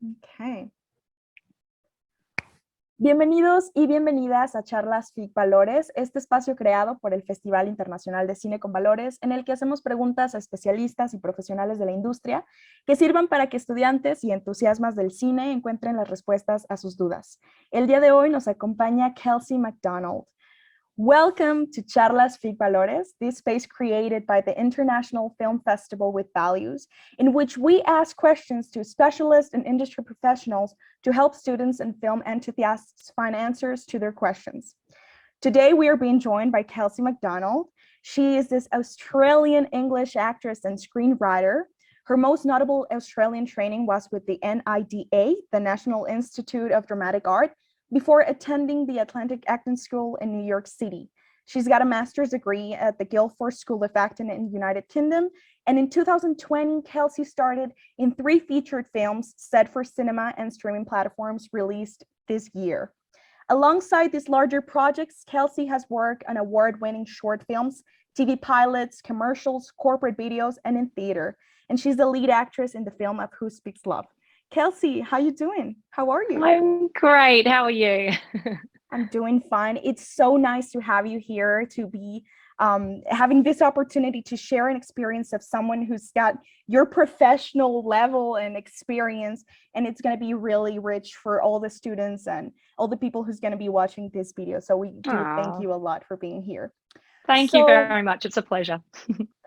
Okay. Bienvenidos y bienvenidas a Charlas FIC Valores, este espacio creado por el Festival Internacional de Cine con Valores, en el que hacemos preguntas a especialistas y profesionales de la industria que sirvan para que estudiantes y entusiastas del cine encuentren las respuestas a sus dudas. El día de hoy nos acompaña Kelsie McDonald. Welcome to Charlas FIC Valores, this space created by the International Film Festival with Values, in which we ask questions to specialists and industry professionals to help students and film enthusiasts find answers to their questions. Today, we are being joined by Kelsie McDonald. She is this Australian English actress and screenwriter. Her most notable Australian training was with the NIDA, the National Institute of Dramatic Art, before attending the Atlantic Acting School in New York City. She's got a master's degree at the Guildford School of Acting in the United Kingdom. And in 2020, Kelsie started in 3 featured films set for cinema and streaming platforms released this year. Alongside these larger projects, Kelsie has worked on award-winning short films, TV pilots, commercials, corporate videos, and in theater. And she's the lead actress in the film of Who Speaks Love. Kelsie, how you doing? How are you? I'm great. How are you? I'm doing fine. It's so nice to have you here, to be having this opportunity to share an experience of someone who's got your professional level and experience, and it's going to be really rich for all the students and all the people who's going to be watching this video. So we do thank you a lot for being here. Thank you very much. It's a pleasure.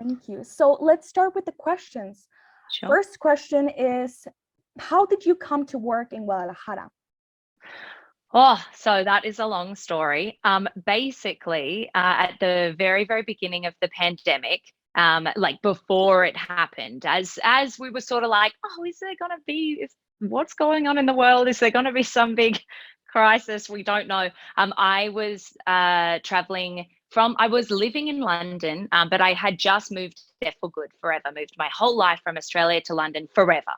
Thank you. So let's start with the questions. Sure. First question is, how did you come to work in Guadalajara? Oh, so that is a long story. Basically, at the very, very beginning of the pandemic, like before it happened, as we were sort of like, oh, is there going to be, what's going on in the world? Is there going to be some big crisis? We don't know. I was traveling I was living in London, but I had just moved there for good, forever, moved my whole life from Australia to London forever.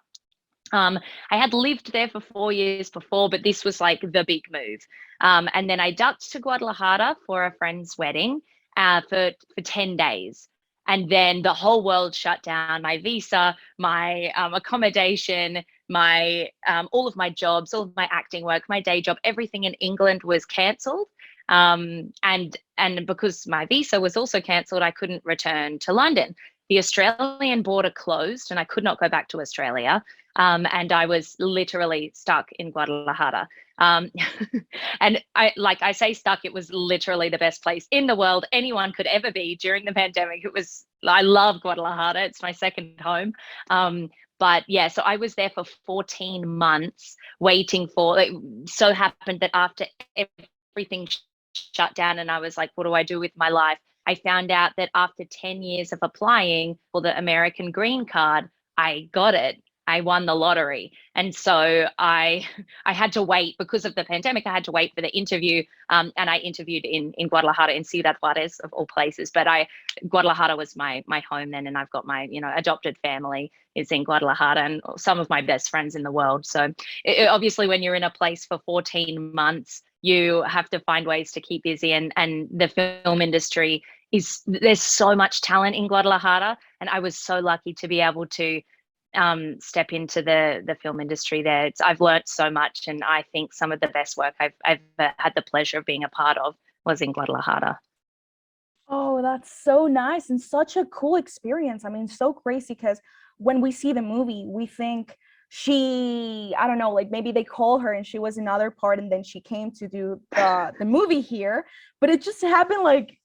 I had lived there for 4 years before, but this was like the big move. And then I ducked to Guadalajara for a friend's wedding for 10 days. And then the whole world shut down. My visa, my accommodation, my all of my jobs, all of my acting work, my day job, everything in England was cancelled. And because my visa was also cancelled, I couldn't return to London. The Australian border closed and I could not go back to Australia. And I was literally stuck in Guadalajara. And I say stuck, it was literally the best place in the world anyone could ever be during the pandemic. I love Guadalajara. It's my second home. But yeah, so I was there for 14 months waiting for, it so happened that after everything shut down and I was like, what do I do with my life? I found out that after 10 years of applying for the American green card, I got it. I won the lottery. And so I had to wait because of the pandemic. I had to wait for the interview. And I interviewed in Guadalajara, in Ciudad Juarez of all places. But Guadalajara was my home then. And I've got my, adopted family is in Guadalajara and some of my best friends in the world. So obviously when you're in a place for 14 months, you have to find ways to keep busy. And the film industry there's so much talent in Guadalajara. And I was so lucky to be able to step into the film industry there. I've learned so much, and I think some of the best work I've had the pleasure of being a part of was in Guadalajara. Oh, that's so nice and such a cool experience. I mean, so crazy, because when we see the movie, we think I don't know, like maybe they call her and she was another part and then she came to do the movie here, but it just happened like,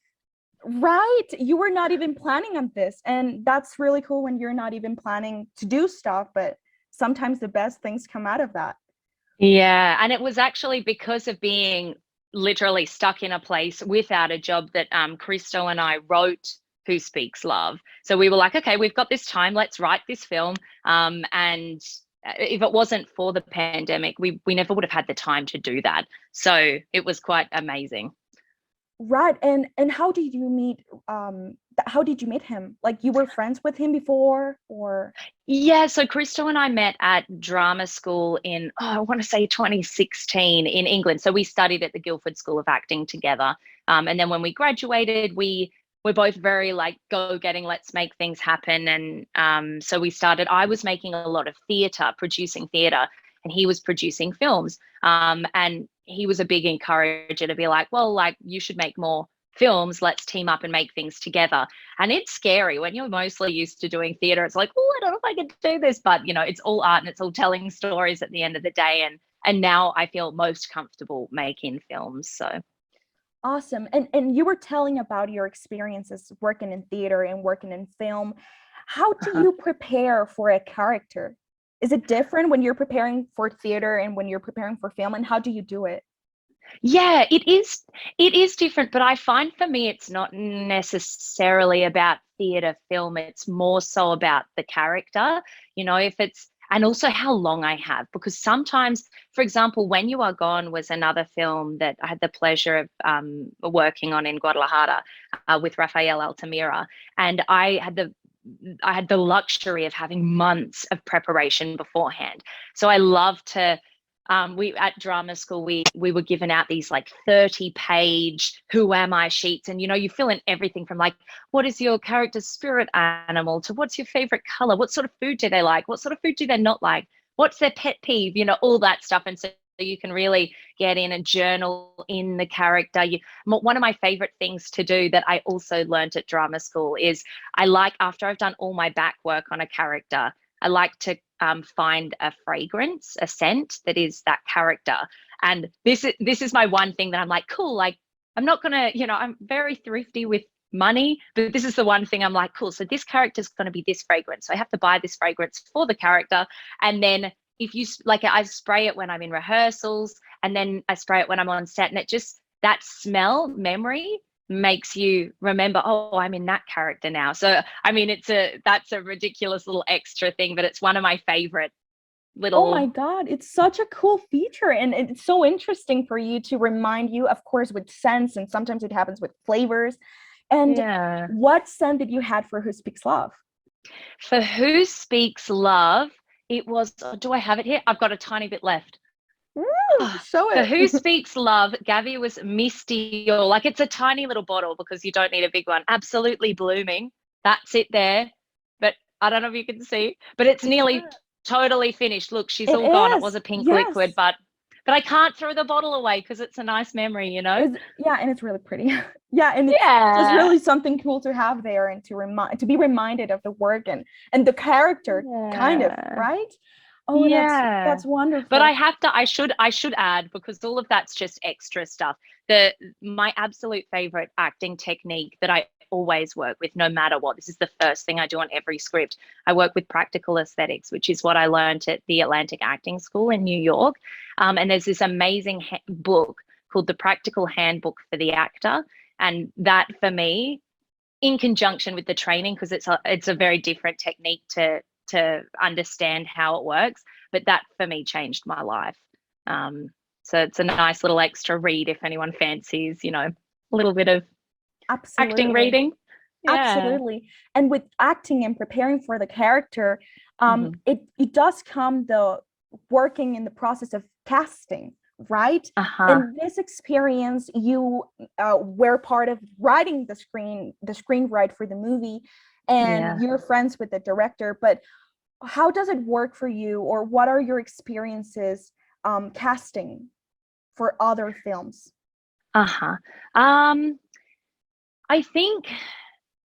right, you were not even planning on this. And that's really cool when you're not even planning to do stuff, but sometimes the best things come out of that. Yeah, and it was actually because of being literally stuck in a place without a job that Christo and I wrote Who Speaks Love. So we were like, okay, we've got this time, let's write this film. And if it wasn't for the pandemic, we never would have had the time to do that. So it was quite amazing. Right. And how did you meet him? Like, you were friends with him before, or? Yeah, so Christo and I met at drama school in, I want to say 2016 in England. So we studied at the Guildford School of Acting together. And then when we graduated, we're both very like go-getting, let's make things happen. And so we started, I was making a lot of theatre, producing theatre. and he was producing films. And he was a big encourager to be like, well, like, you should make more films, let's team up and make things together. And it's scary when you're mostly used to doing theater. It's like, oh, I don't know if I can do this, but you know, it's all art and it's all telling stories at the end of the day. And now I feel most comfortable making films. So awesome. And you were telling about your experiences working in theater and working in film. How do you prepare for a character? Is it different when you're preparing for theater and when you're preparing for film, and how do you do it? yeah, it is different, but I find for me it's not necessarily about theatre film, it's more so about the character, you know, if it's, and also how long I have, because sometimes, for example, When You Are Gone was another film that I had the pleasure of working on in Guadalajara with Rafael Altamira, and I had the luxury of having months of preparation beforehand. So I love to, we at drama school, we were given out these like 30-page who am I sheets, and you know, you fill in everything from like, what is your character's spirit animal, to what's your favorite color, what sort of food do they like, what sort of food do they not like, what's their pet peeve, you know, all that stuff. And so you can really get in a journal in the character. One of my favorite things to do that I also learned at drama school is I like, after I've done all my back work on a character, I like to find a fragrance, a scent that is that character. And this is my one thing that I'm like, cool, like I'm not gonna, you know, I'm very thrifty with money, but this is the one thing I'm like, cool, so this character's going to be this fragrance, so I have to buy this fragrance for the character. And then if you like, I spray it when I'm in rehearsals, and then I spray it when I'm on set, and it just, that smell memory makes you remember, oh, I'm in that character now. So I mean, that's a ridiculous little extra thing, but it's one of my favorite little. Oh my God, it's such a cool feature, and it's so interesting for you to remind you, of course, with scents, and sometimes it happens with flavors. And Yeah. what scent did you had for Who Speaks Love? For Who Speaks Love, it was, oh, do I have it here? I've got a tiny bit left. Show For it. Who Speaks Love, Gabby was Misty, or like, it's a tiny little bottle because you don't need a big one. Absolutely blooming. That's it there. But I don't know if you can see, but it's nearly totally finished. Look, she's all gone. It was a pink liquid, but I can't throw the bottle away because it's a nice memory, you know? Yeah, and it's really pretty. Yeah, and it's just really something cool to have there, and to be reminded of the work and the character, kind of, right? Oh, yeah, that's wonderful. But I should add, because all of that's just extra stuff. My absolute favorite acting technique that I always work with, no matter what, this is the first thing I do on every script. I work with practical aesthetics, which is what I learned at the Atlantic Acting School in New York. And there's this amazing book called The Practical Handbook for the Actor. And that, for me, in conjunction with the training, because it's a very different technique to understand how it works, but that for me changed my life. So it's a nice little extra read if anyone fancies, you know, a little bit of acting reading. Yeah. Absolutely. And with acting and preparing for the character, it does come the working in the process of casting, right? In this experience, you were part of writing the screenwrite for the movie, and you're friends with the director. But how does it work for you, or what are your experiences casting for other films? I think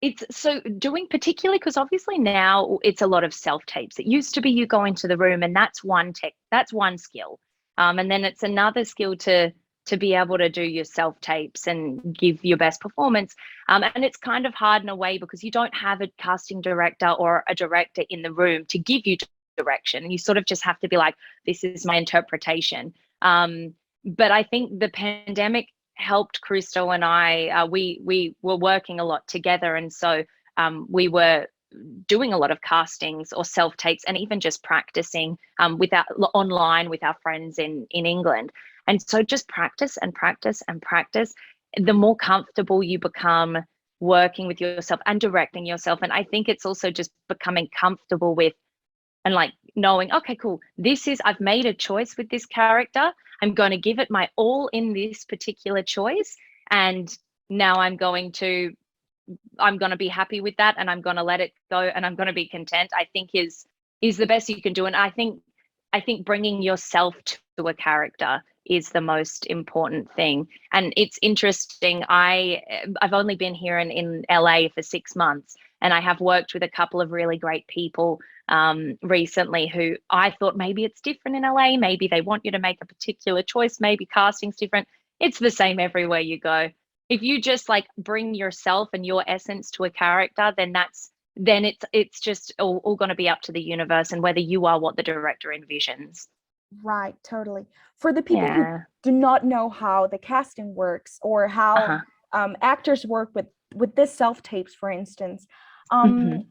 it's so doing, particularly because obviously now it's a lot of self-tapes. It used to be you go into the room and that's one skill. And then it's another skill to be able to do your self-tapes and give your best performance. And it's kind of hard in a way because you don't have a casting director or a director in the room to give you direction. You sort of just have to be like, this is my interpretation. But I think the pandemic helped Crystal and I. We were working a lot together, and so we were doing a lot of castings or self-tapes, and even just practicing online with our friends in England. And so just practice and practice and practice. The more comfortable you become working with yourself and directing yourself. And I think it's also just becoming comfortable with, and like knowing, okay, cool, I've made a choice with this character. I'm going to give it my all in this particular choice. And now I'm going to be happy with that, and I'm going to let it go, and I'm going to be content, I think is the best you can do. And I think I think bringing yourself to a character is the most important thing. And it's interesting. I've only been here in LA for 6 months, and I have worked with a couple of really great people recently who I thought maybe it's different in LA. Maybe they want you to make a particular choice. Maybe casting's different. It's the same everywhere you go. If you just like bring yourself and your essence to a character, then it's just all going to be up to the universe and whether you are what the director envisions. Right, totally. For the people who do not know how the casting works or how actors work with this self-tapes, for instance,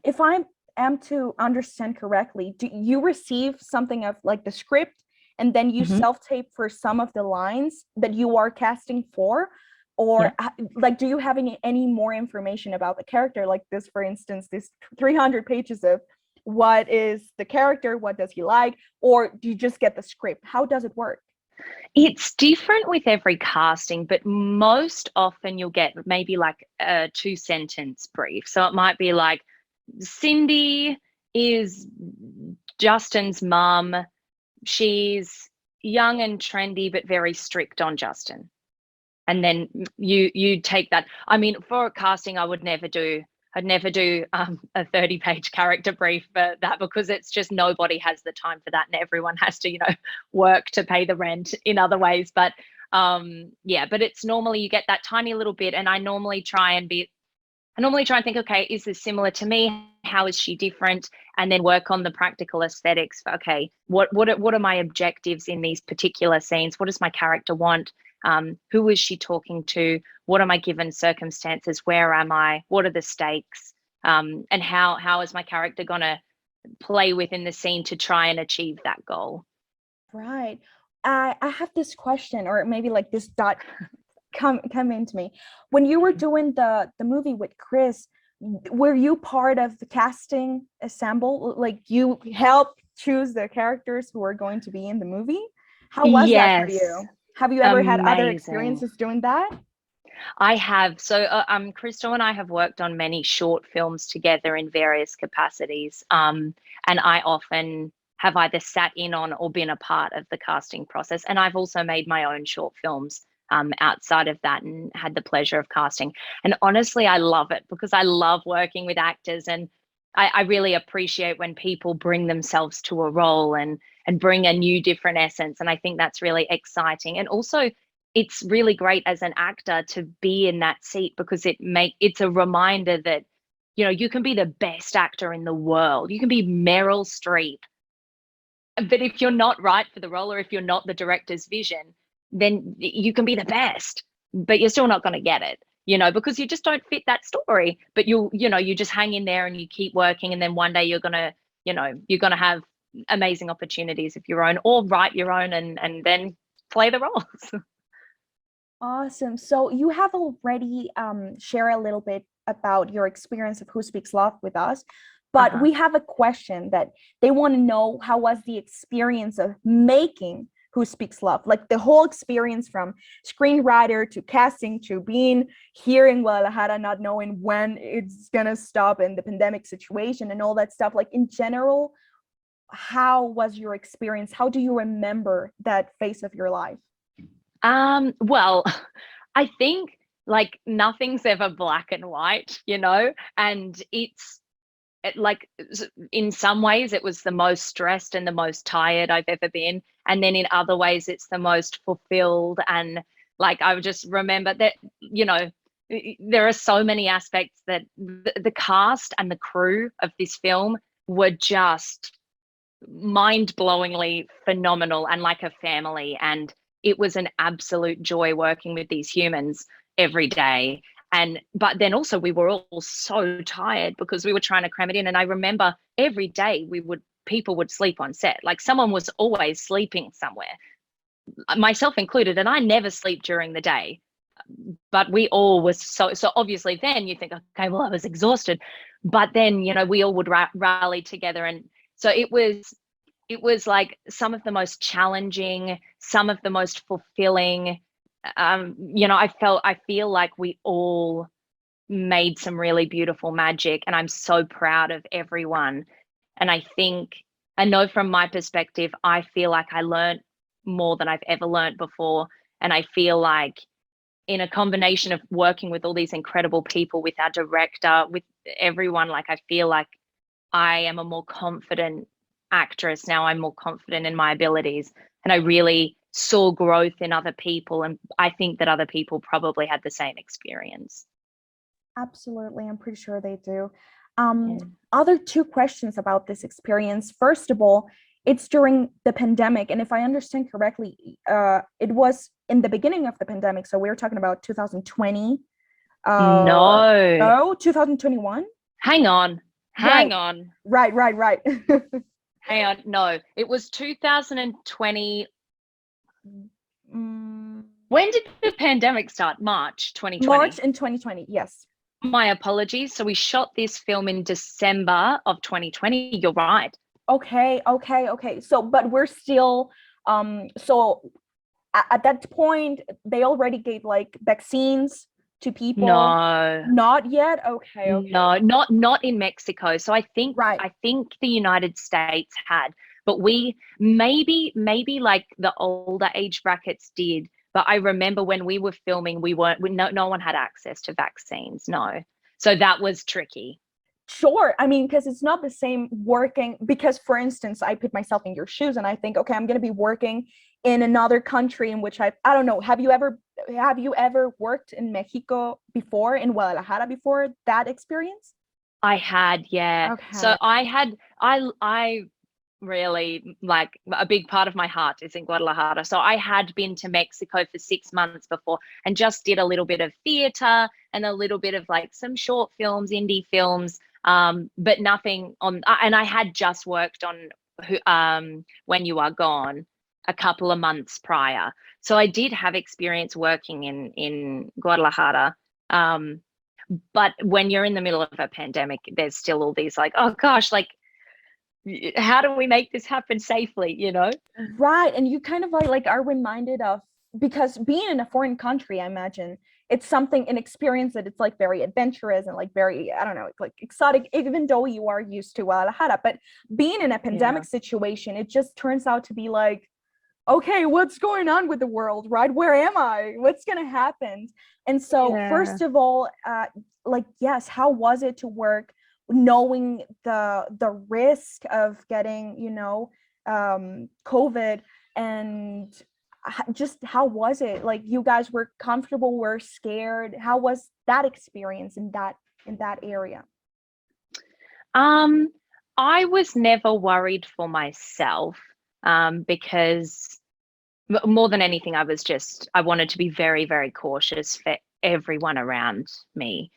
if I am to understand correctly, do you receive something of like the script and then you self-tape for some of the lines that you are casting for? Or like, do you have any more information about the character? Like this, for instance, this 300 pages of what is the character, what does he like, or do you just get the script? How does it work? It's different with every casting, but most often you'll get maybe like a 2-sentence brief. So it might be like, Cindy is Justin's mum. She's young and trendy, but very strict on Justin. And then you take that. I mean, for a casting, I'd never do a 30-page character brief for that, because it's just nobody has the time for that, and everyone has to, work to pay the rent in other ways. But but it's normally you get that tiny little bit, and I normally try and think, okay, is this similar to me? How is she different? And then work on the practical aesthetics for, okay, what are my objectives in these particular scenes? What does my character want? Who is she talking to? What are my given circumstances? Where am I? What are the stakes? And how is my character going to play within the scene to try and achieve that goal? Right. I have this question, or maybe like this thought come into me. When you were doing the movie with Chris, were you part of the casting ensemble? Like you helped choose the characters who are going to be in the movie? How was that for you? Have you ever had other experiences doing that? I have. So Crystal and I have worked on many short films together in various capacities. And I often have either sat in on or been a part of the casting process. And I've also made my own short films outside of that and had the pleasure of casting. And honestly, I love it because I love working with actors, and I really appreciate when people bring themselves to a role and bring a new, different essence. And I think that's really exciting. And also, it's really great as an actor to be in that seat, because it's a reminder that, you can be the best actor in the world. You can be Meryl Streep. But if you're not right for the role, or if you're not the director's vision, then you can be the best, but you're still not going to get it, because you just don't fit that story. But you just hang in there and you keep working. And then one day you're going to have amazing opportunities of your own, or write your own and then play the roles. Awesome. So you have already shared a little bit about your experience of Who Speaks Love with us, but we have a question that they want to know: how was the experience of making Who Speaks Love? Like the whole experience from screenwriter to casting to being here in Guadalajara, not knowing when it's gonna stop, and the pandemic situation and all that stuff. Like in general, how was your experience? How do you remember that phase of your life? Well, I think like nothing's ever black and white, and like in some ways it was the most stressed and the most tired I've ever been. And then in other ways it's the most fulfilled. And like, I would just remember that, there are so many aspects that the cast and the crew of this film were just mind-blowingly phenomenal and like a family. And it was an absolute joy working with these humans every day. But then also we were all so tired because we were trying to cram it in. And I remember every day people would sleep on set. Like someone was always sleeping somewhere, myself included. And I never sleep during the day, but we all was so obviously then you think, okay, well, I was exhausted, but then, we all would rally together. And so it was like some of the most challenging, some of the most fulfilling. I feel like we all made some really beautiful magic, and I'm so proud of everyone. And I think I know from my perspective, I feel like I learned more than I've ever learned before. And I feel like in a combination of working with all these incredible people, with our director, with everyone, like I feel like I am a more confident actress now. I'm more confident in my abilities, and I really saw growth in other people. And I think that other people probably had the same experience. Absolutely. I'm pretty sure they do. Other two questions about this experience. First of all, it's during the pandemic. And if I understand correctly, it was in the beginning of the pandemic. So we were talking about 2020. No. 2021? Hang on. Right. Right. Hang on. No, it was 2020. When did the pandemic start? March 2020. March in 2020, yes. My apologies. So we shot this film in December of 2020. You're right. Okay. So, but we're still, so at that point, they already gave like vaccines to people. No. Not yet? Okay. No, not in Mexico. So I think, right. I think the United States had, but we maybe like the older age brackets did. But I remember when we were filming, no one had access to vaccines. No. So that was tricky. Sure. I mean, because it's not the same working, because for instance, I put myself in your shoes and I think, okay, I'm going to be working in another country in which I don't know. Have you ever worked in Mexico before, in Guadalajara before that experience? I had, yeah. Okay. So I really, like, a big part of my heart is in Guadalajara. So I had been to Mexico for 6 months before and just did a little bit of theater and a little bit of like some short films, indie films, but nothing on, and I had just worked on When You Are Gone a couple of months prior. So I did have experience working in Guadalajara. But when you're in the middle of a pandemic, there's still all these like, oh gosh, like, how do we make this happen safely, you know? Right. And you kind of like are reminded of, because being in a foreign country, I imagine it's something, an experience that it's like very adventurous and like very, I don't know, like exotic, even though you are used to Guadalajara. But being in a pandemic situation, it just turns out to be like, okay, what's going on with the world, right? Where am I? What's going to happen? And so first of all, like, yes, how was it to work knowing the risk of getting, you know, COVID, and just how was it? Like, you guys were comfortable, were scared? How was that experience in that area? I was never worried for myself, because more than anything, I wanted to be very, very cautious for everyone around me,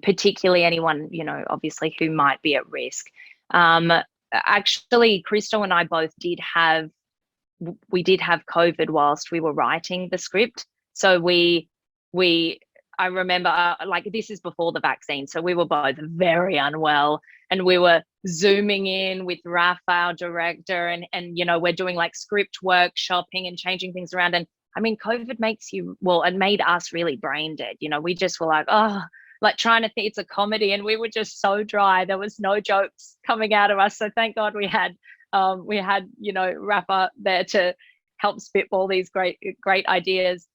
particularly anyone, you know, obviously who might be at risk. Actually, Christo and I both did have COVID whilst we were writing the script. So I remember, like, this is before the vaccine. So we were both very unwell, and we were Zooming in with Rafa, our director, and, you know, we're doing like script workshopping and changing things around. And I mean, COVID it made us really brain dead. You know, we just were like, oh, like trying to think it's a comedy, and we were just so dry. There was no jokes coming out of us. So thank God we had, you know, Rafa there to help spitball these great ideas.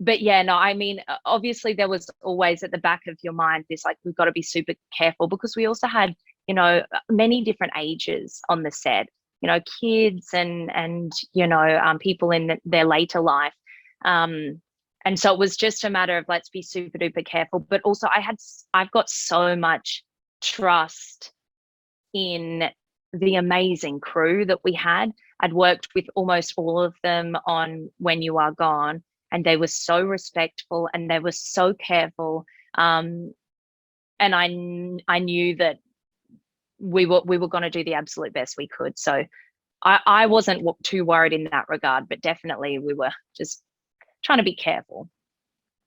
But yeah, no, I mean, obviously there was always at the back of your mind this, like, we've got to be super careful, because we also had, you know, many different ages on the set, you know, kids and you know, people in their later life. And so it was just a matter of, let's be super duper careful. But also I've got so much trust in the amazing crew that we had. I'd worked with almost all of them on When You Are Gone, and they were so respectful and they were so careful. And I knew that we were going to do the absolute best we could. So I wasn't too worried in that regard, but definitely we were just trying to be careful.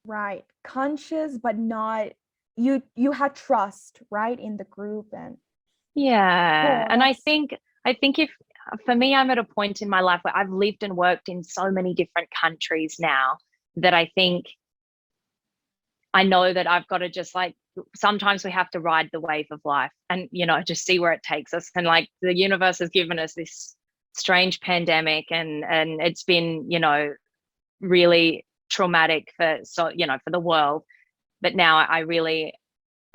Right. Conscious, but not, you had trust, right, in the group. And yeah. And I think if, for me, I'm at a point in my life where I've lived and worked in so many different countries now that I think I know that I've got to just like, sometimes we have to ride the wave of life and, you know, just see where it takes us. And like the universe has given us this strange pandemic, and it's been, you know, really traumatic for, so, you know, for the world. But now I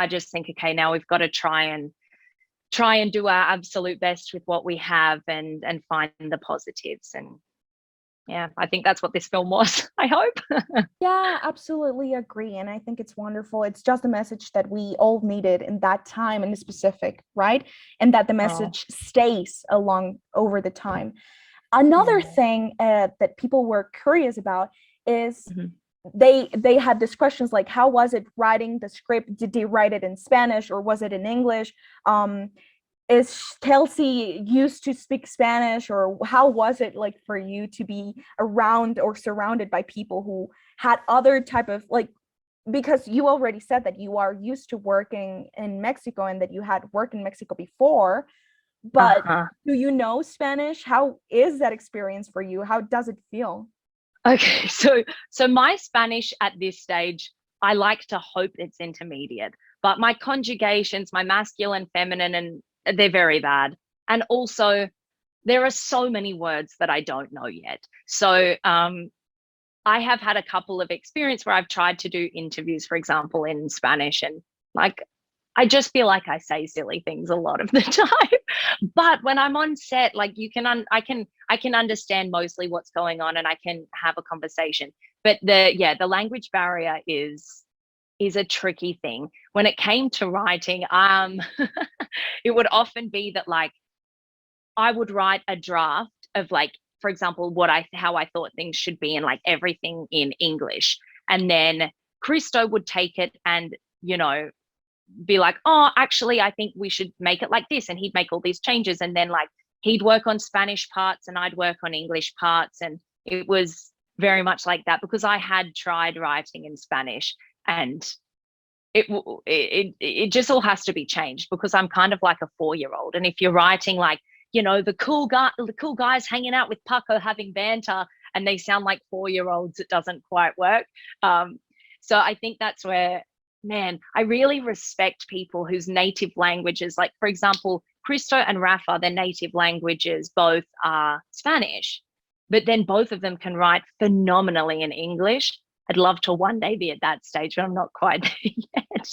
just think, okay, now we've got to try and do our absolute best with what we have, and find the positives. And yeah, I think that's what this film was, I hope. Yeah, absolutely agree. And I think it's wonderful. It's just a message that we all needed in that time in specific, right? And that the message stays along over the time. Another thing that people were curious about is they had these questions like, how was it writing the script? Did they write it in Spanish or was it in English? Is Kelsie used to speak Spanish, or how was it like for you to be around or surrounded by people who had other type of like, because you already said that you are used to working in Mexico and that you had worked in Mexico before, but do you know Spanish? How is that experience for you? How does it feel? Okay, so my Spanish at this stage, I like to hope it's intermediate, but my conjugations, my masculine, feminine, and they're very bad. And also there are so many words that I don't know yet. So I have had a couple of experience where I've tried to do interviews, for example, in Spanish, and like I just feel like I say silly things a lot of the time. But when I'm on set, like I can understand mostly what's going on, and I can have a conversation. But the language barrier is a tricky thing. When it came to writing, it would often be that like I would write a draft of like, for example, how I thought things should be, and like everything in English. And then Christo would take it and, you know, be like, oh, actually, I think we should make it like this. And he'd make all these changes. And then like he'd work on Spanish parts and I'd work on English parts. And it was very much like that because I had tried writing in Spanish, and it just all has to be changed because I'm kind of like a 4-year-old. And if you're writing like, you know, the cool guys hanging out with Paco having banter, and they sound like 4-year-olds, it doesn't quite work. So I think that's where, man, I really respect people whose native languages, like for example, Christo and Rafa, their native languages both are Spanish, but then both of them can write phenomenally in English. I'd love to one day be at that stage, but I'm not quite there yet.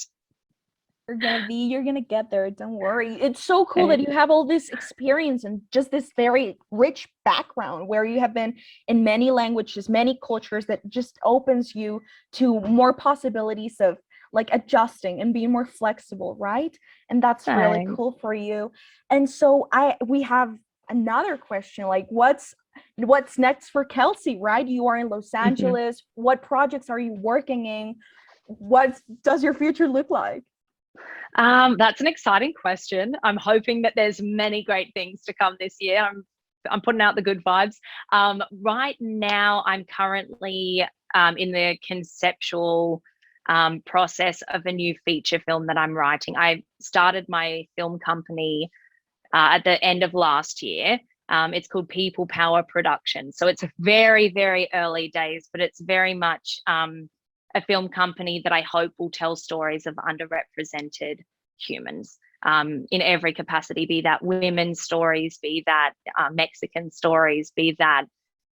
You're gonna get there, don't worry. It's so cool that you have all this experience and just this very rich background where you have been in many languages, many cultures, that just opens you to more possibilities of like adjusting and being more flexible, right? And that's really cool for you. And so we have another question, like what's next for Kelsie, right? You are in Los Angeles. What projects are you working in? What does your future look like? That's an exciting question. I'm hoping that there's many great things to come this year. I'm putting out the good vibes. Right now, I'm currently in the conceptual process of a new feature film that I'm writing. I started my film company at the end of last year. It's called People Power Productions. So it's very, very early days, but it's very much a film company that I hope will tell stories of underrepresented humans in every capacity, be that women's stories, be that Mexican stories, be that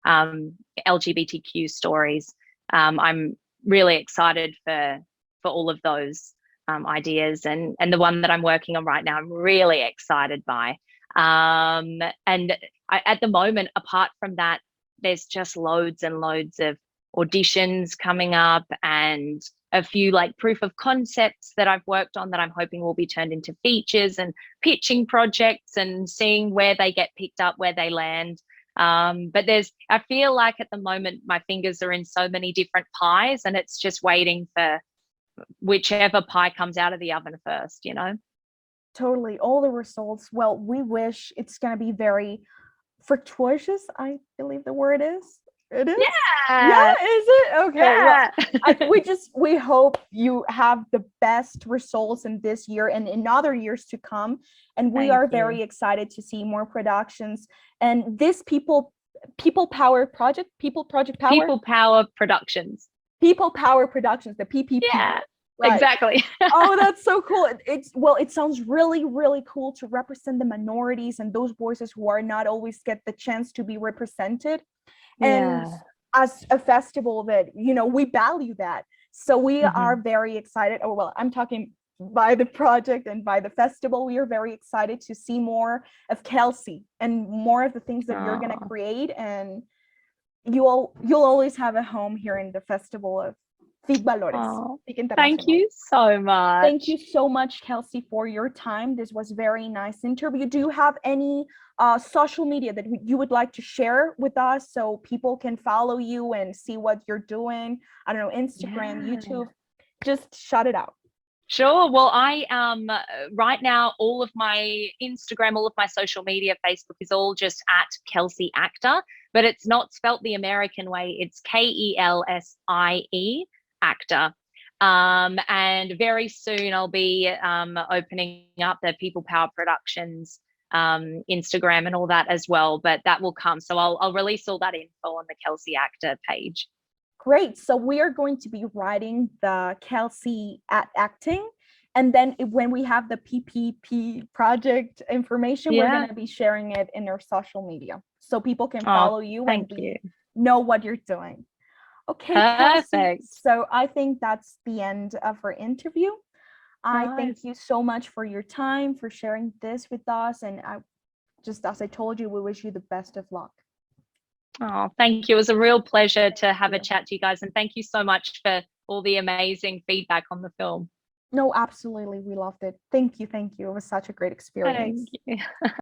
LGBTQ stories. I'm really excited for all of those ideas, and the one that I'm working on right now, I'm really excited by. And at the moment, apart from that, there's just loads and loads of auditions coming up, and a few like proof of concepts that I've worked on that I'm hoping will be turned into features, and pitching projects and seeing where they get picked up, where they land. But I feel like at the moment my fingers are in so many different pies, and it's just waiting for whichever pie comes out of the oven first, you know? Totally. All the results. Well, we wish it's going to be very fructuous, I believe the word is. It is? Yeah. Is it? Okay. Yeah. Well, we hope you have the best results in this year and in other years to come. And we are very excited to see more productions. And this People Power Productions. People Power Productions, the PPP. Yeah, right. Exactly. Oh, that's so cool. It sounds really, really cool to represent the minorities and those voices who are not always get the chance to be represented. And as a festival that, we value that. So we are very excited. Oh, well, I'm talking by the project and by the festival. We are very excited to see more of Kelsie and more of the things that you're going to create. And you'll always have a home here in the festival of FIC Valores. Thank you so much. Thank you so much, Kelsie, for your time. This was a very nice interview. Do you have any social media that you would like to share with us so people can follow you and see what you're doing? I don't know, Instagram, YouTube, just shout it out. Sure. Well, I right now, all of my Instagram, all of my social media, Facebook is all just at Kelsie Actor, but it's not spelt the American way. It's KELSIE Actor. And very soon I'll be opening up the People Power Productions Instagram and all that as well, but that will come. So I'll release all that info on the Kelsie Actor page. Great. So we are going to be writing the Kelsie at acting. And then when we have the PPP project information, we're going to be sharing it in our social media so people can follow you and know what you're doing. Okay, perfect. Kelsie. So I think that's the end of our interview. I thank you so much for your time, for sharing this with us. And just as I told you, we wish you the best of luck. Oh, thank you. It was a real pleasure to have a chat to you guys. And thank you so much for all the amazing feedback on the film. No, absolutely. We loved it. Thank you. Thank you. It was such a great experience. Thank you.